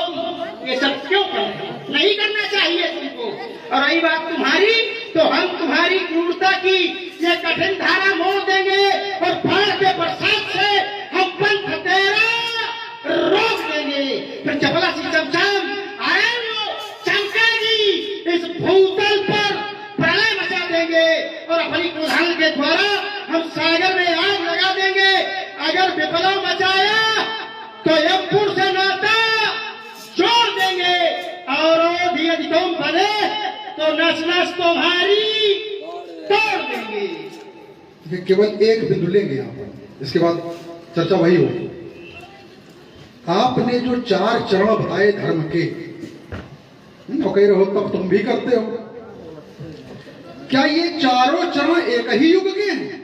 ये सब क्यों कर रहे हो? नहीं करना चाहिए तुमको। और रही बात तुम्हारी, तो हम तुम्हारी क्रूरता की ये कठिन धारा मोड़ देंगे और बाढ़ के बरसात से हम पंथ तेरा रोक देंगे। फिर चपला सी चमचाम आएंगे, चमकेगी, इस भूतल पर प्रलय मचा देंगे और अपनी क्रोधान के द्वारा हम सागर में आग लगा देंगे। अगर विफला बचाया तो यमपुर से नाता जोड़ देंगे, और भी यदि तुम बने तो नस नस तुम्हारी तोड़ देंगे। ये केवल एक बिंदु लेंगे आप, इसके बाद चर्चा वही होगी। आपने जो 4 चरण बताए धर्म के, तो कह रहे हो तब तुम भी करते हो, क्या ये चारों चरण एक ही युग के हैं?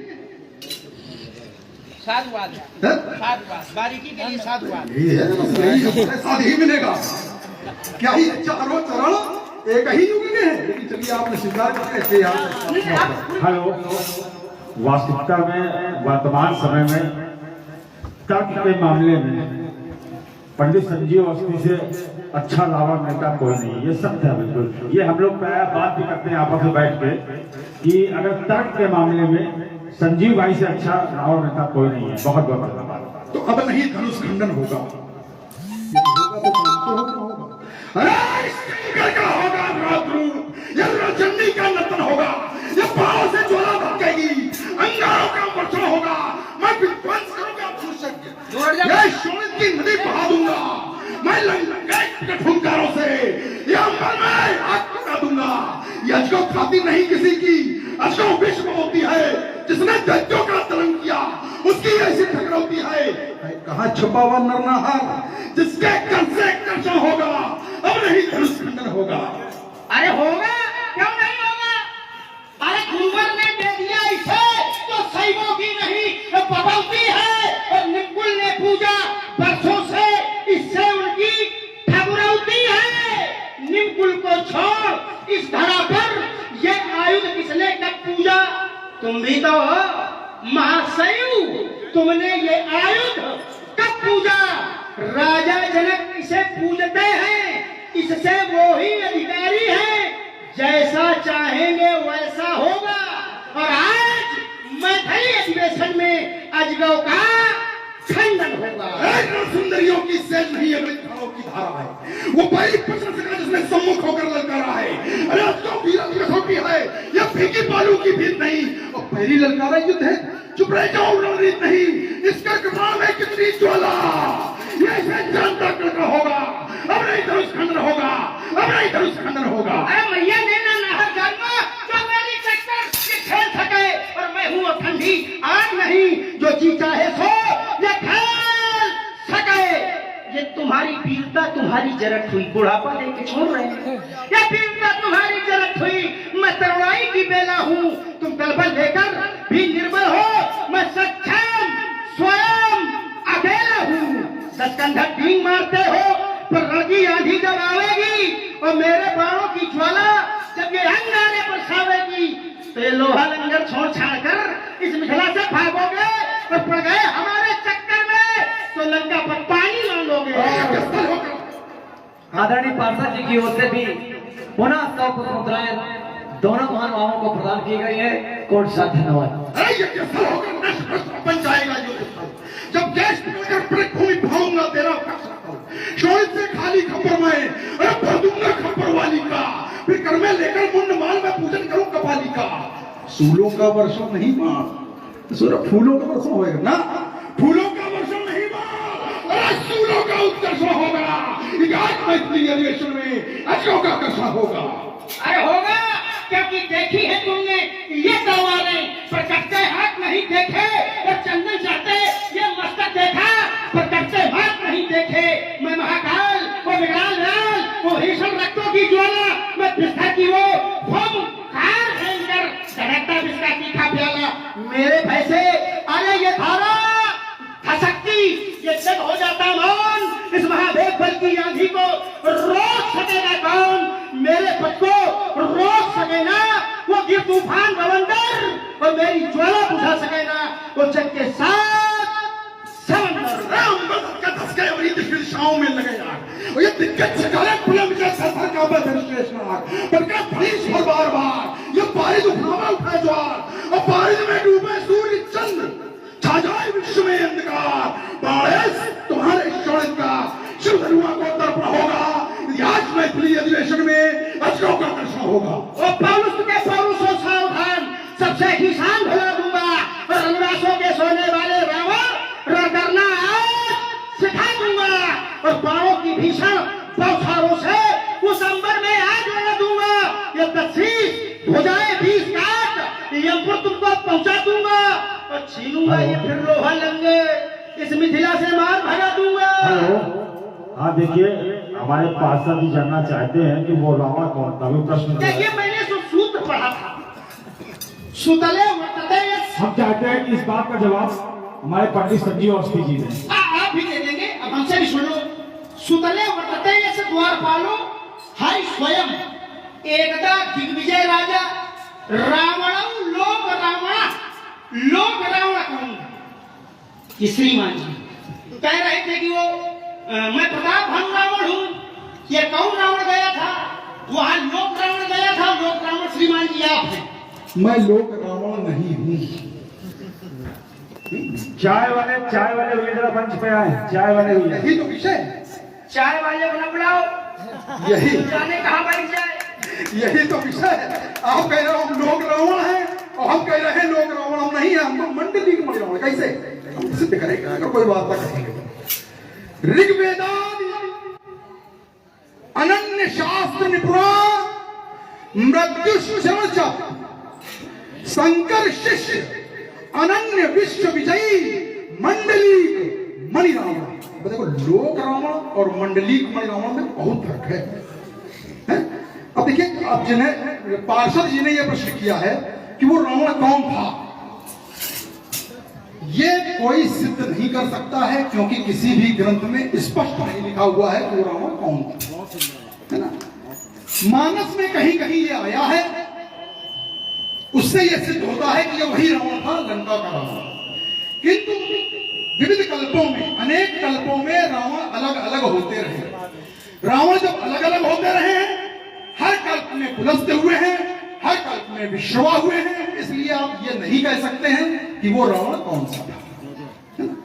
साधुवाद है, साधुवाद, बारीकी के लिए साधुवाद। यही है, सही युग है, साथ ही मिलेगा। क्या ये चारों चरण एक ही युग के हैं? लेकिन चलिए आपने स्वीकार कर कैसे यार। हेलो, वास्तविकता में वर्तमान समय में तर्क के मामले में पंडित संजीव अवस्थी से अच्छा लावा नेता कोई नहीं, ये सत्य है बिल्कुल। ये हम लोग बात भी करते हैं आपस में बैठ के कि अगर तर्क के मामले में संजीव भाई से अच्छा लावा नेता कोई नहीं है। बहुत बहुत धन्यवाद। तो अब नहीं धनुष खंडन होगा, होगा तो होगा। अरे शंकर का होगा राजरूप, या रजनी का नर्तन होगा, या पांव से ज्वाला भड़केगी, अंगारों का वर्षण होगा, मैं विध्वंस करूंगा भूषज्ञ, ये शोणित की नदी बहा दूंगा, मैं लंका फुंकारों से या अंबर में आग लगा दूंगा। ये अजगो खाती नहीं किसी की, अजगो विश्व होती है, जिसने दैत्यों का तरण किया उसकी ऐसी ठकरौती है। कहाँ छुपा हुआ नरनाहार जिसके कर से कर्षण होगा, अब नहीं धनुष खंडन होगा। अरे होगा, क्यों नहीं होगा? अरे कुंवर ने दे दिया इसे तो शैवों की नहीं बबलती है, और निकुल ने पूजा बरसों से, इससे उनकी ठगुरौती है। निकुल को छोड़ इस धरा पर ये आयुध किसने कब पूजा? तुम भी तो हो महाशैव, तुमने ये आयुध कब पूजा? राजा जनक इसे पूजते हैं, इससे वो ही अधिकारी है, जैसा चाहेंगे वैसा होगा। और आज मैथिली अधिवेशन में अजगौ का खंडन होगा। सुंदरियों की सेज नहीं है, धारों की धारा है। वो पहली प्रशंसक जिसने सम्मुख होकर ललकारा है। अरे अजगौ वीरों की है, यह फीकी बालू की भीत नहीं। और पहली ललकारा युद्ध है, चुप रह जाओ, रणनीति नहीं, इसका कमाल है कितनी ज्वाला, ये जानता करना होगा। अब नहीं धनुष खंडन होगा, अब नहीं धनुष खंडन होगा। अरे मैया देना नाहर जन्म जो मेरी टक्कर ये खेल सके, और मैं हूँ ठंडी आग नहीं जो जी चाहे सो ये खेल सके। ये तुम्हारी वीरता तुम्हारी जरत हुई, बुढ़ापा लेके छोड़ रहे हैं। ये वीरता तुम्हारी जरत हुई, मैं तरुणाई की बेला हूँ, तुम बलबल लेकर भी निर्बल हो, मैं सक्षम स्वयं अकेला हूँ। दशकंधर डींग मारते हो पर रणगी आंधी जब आवेगी, और मेरे बाणों की ज्वाला जब ये अंगारे पर छावेगी, तो ये लोहा लंगर छोड़ छाड़ कर इस मिथिला से भागोगे, और पड़ गए हमारे चक्कर में तो लंका पर पानी मांगोगे। आदरणीय पार्षद जी की ओर से भी पुनः 100 पुष्प मुद्राएं दोनों महानुभावों को प्रदान की गई है। कोट साथ धन्यवाद। बन जाएगा जब देश निकलकर पृथ्वी भाऊंगा तेरा शोणित से खाली खप्पर में, अरे भर दूंगा खप्पर वाली का, फिर कर में लेकर मुंड माल में पूजन करूं कपाली का। सूलों का वर्षण नहीं मां, सूरज फूलों का वर्षण होगा ना, फूलों का वर्षण नहीं मां, अरे सूलों का उत्कर्षण होगा। आज मैथिली अधिवेशन में अजगौ का कर्षण होगा। अरे होगा, क्योंकि देखी है तुमने ये तलवारें, पर कच्चे हाथ नहीं देखे, और चंदन चाहते ये मस्तक देखा, पर कच्चे हाथ नहीं देखे। मैं महाकाल, वो विकराल लाल, वो भीषण रक्तों की ज्वाला, मैं पिस्ता की वो फम कार भयंकर धड़कता बिस्का तीखा प्याला। मेरे भैसे अरे ये धारा खसकती, ये जग हो जाता मौन, इस महावेग बल की आंधी को रोक सकेगा कौन? मेरे पद को रोक सकेगा वो गिर तूफान बवंडर, और मेरी ज्वाला बुझा सकेगा वो जग के साथ समंदर। का धसके और ये दिशाओं में लगे यार, और ये दिक्कत सितारे बुलंद के सफर का बदर्शेशनार, पर का फरीश और बार-बार ये बारिश उठावा उठा ज्वार, और बारिश में डूबे सूर्य चंद्र, छा जाए विश्व में अंधकार। बारिश तुम्हारे शोणित का शिव धनुआ को तर्पण होगा। आज मैथिली अधिवेशन में अजगौ का कर्षण होगा। और पौरुष के पौरुषों सावधान, सबसे किसान भुला दूंगा, और अनुरासों के सोने वाले रावण डरना तक पहुंचा दूंगा और छीनूंगा ये फिर लोहा लंगे, इस मिथिला से मार भगा दूंगा। हेलो, हाँ देखिए, हमारे पार्षद जी जानना चाहते हैं कि वो रावण कौन था, वो प्रश्न। देखिए मैंने सूत्र पढ़ा था, सुतले वर्तते। हम चाहते हैं कि इस बात का जवाब हमारे पंडित संजीव अवस्थी जी दें। आप भी दे देंगे, अब हमसे भी सुन लो। सुतले वर्तते यस द्वारपालो हाय स्वयं एकदा दिग्विजय राजा रावण लोक रावण कहूंगा। ये श्रीमान जी कह रहे थे कि वो मैं प्रताप भानु रावण हूं। ये कौन रावण गया था? वहां लोक रावण गया था। लोक रावण श्रीमान जी आप हैं। मैं लोक रावण नहीं हूं। चाय वाले वीरा मंच पे आए, चाय वाले वीरा। यही तो विषय है। चाय वाले को न बुलाओ, यही जाने कहां बैठ जाए। यही तो विषय है। आप कह रहे हो हम लोग रावण हैं और हम कह रहे हैं लोग रावण हम नहीं है, हम तो मंडली के मर रावण। कैसे हम सिद्ध करेंगे अगर कोई वार्ता करेंगे? ऋग्वेदादि अनन्य शास्त्र निपुणा मृत्यु श्रवण शंकर शिष्य अनन्य विश्व विजयी मंडली मणि रावण। देखो लोक रावण और मंडली मणि रावण में बहुत फर्क है? अब देखिए, अब जिन्हें पार्षद जी ने यह प्रश्न किया है कि वो रावण कौन था, ये कोई सिद्ध नहीं कर सकता है क्योंकि किसी भी ग्रंथ में स्पष्ट नहीं लिखा हुआ है कि वो रावण कौन था, है ना। मानस में कहीं कहीं ये आया है, उससे यह सिद्ध होता है कि ये वही रावण था, लंका का रावण। किंतु विविध कल्पों में, अनेक कल्पों में रावण अलग अलग होते रहे। रावण जब अलग अलग होते रहे हैं, हर कल्प में पुलस्त्य हुए हैं, हर कल्प में विश्वा हुए हैं, इसलिए आप ये नहीं कह सकते हैं कि वो रावण कौन सा था।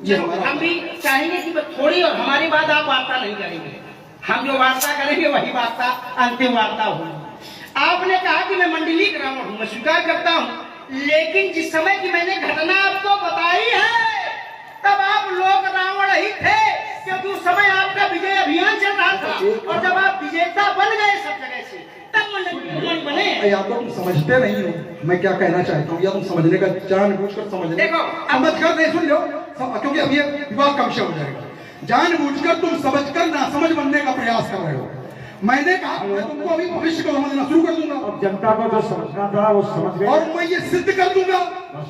ये हम भी चाहेंगे कि थोड़ी और हमारी बात आप वार्ता नहीं करेंगे। हम जो वार्ता करेंगे वही वार्ता अंतिम वार्ता होगी। आपने कहा कि मैं मंडली का रावण हूं, मैं स्वीकार करता हूं, लेकिन जिस समय की मैंने घटना आपको बताई है तब आप लोग रावण ही थे, क्योंकि उस समय आपका विजय अभियान चल रहा था और जब आप विजेता बन गए सब जगह से तब मंडली बने। या तो तुम समझते नहीं हो मैं क्या कहना चाहता हूँ, या तुम समझने का जानबूझकर समझने समझकर नहीं सुन लो, क्योंकि अब ये विवाद का विषय हो जाएगा। जानबूझकर तुम समझकर ना समझ बनने का प्रयास कर रहे हो। मैंने कहा मैं तुमको अभी भविष्य को समझना शुरू कर दूंगा। अब जनता को जो समझना था वो समझ गए, और मैं ये सिद्ध कर दूंगा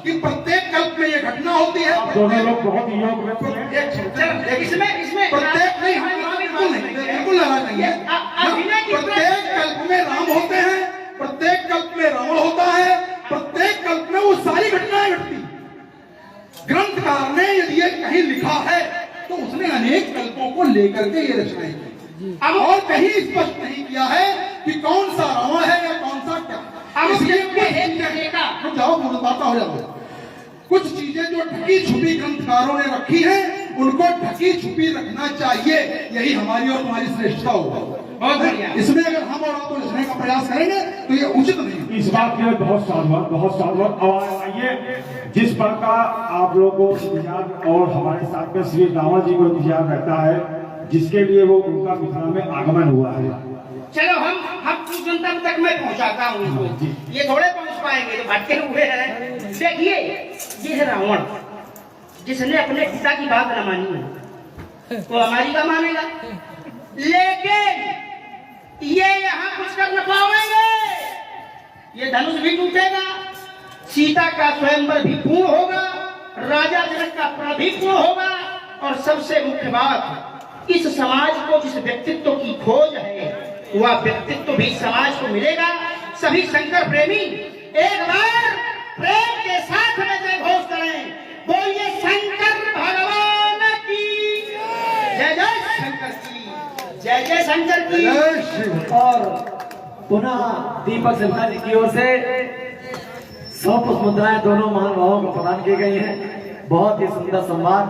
कि प्रत्येक कल्प में ये घटना होती है। दोनों लोग बहुत योग व्यक्ति हैं। इसमें प्रत्येक नहीं, बिल्कुल नाराज नहीं है। प्रत्येक कल्प में राम होते हैं, प्रत्येक कल्प में रावण होता है, प्रत्येक कल्प में वो सारी घटनाएं घटती। ग्रंथकार ने यदि ये कहीं लिखा है तो उसने अनेक कल्पों को लेकर के ये रचनाएं की, और कहीं स्पष्ट नहीं किया है कि कौन सा रावण है या कौन सा क्या। इसलिए जाओ बाता हो जाओ। कुछ चीजें जो ढकी छुपी ग्रंथकारों ने रखी हैं उनको ढकी छुपी रखना चाहिए, यही हमारी और तुम्हारी श्रेष्ठता होगा। इसमें अगर हम और आप लिखने का प्रयास करेंगे तो ये उचित नहीं। इस बात के लिए बहुत सावधान। और आइए, जिस पर का आप लोगों को इंतजार और हमारे साथ में श्री रावण जी को इंतजार रहता है, जिसके लिए वो उनका मिथिला में आगमन हुआ है। चलो हम कुछ जनता तक मैं पहुंचाता हूँ इनको, ये थोड़े पहुंच पाएंगे तो भटके हुए हैं। देखिए ये है रावण, जिसने अपने पिता की बात न मानी है वो हमारी का मानेगा, लेकिन ये यहाँ कुछ कर न पाएंगे। ये धनुष भी टूटेगा, सीता का स्वयंवर भी पूर्ण होगा, राजा जनक का प्रण भी पूर्ण होगा, और सबसे मुख्य बात, इस समाज को जिस व्यक्तित्व की खोज है वह व्यक्तित्व भी समाज को मिलेगा। सभी शंकर प्रेमी एक बार प्रेम के साथ में जय घोष करें, बोलिए शंकर भगवान की जय, जय शंकर की जय, जय शंकर की। और पुनः दीपक सिन्हा जी की ओर से 100 पुष्प मुद्राएं दोनों महानुभावों को प्रदान की गई हैं। बहुत ही सुंदर संवाद।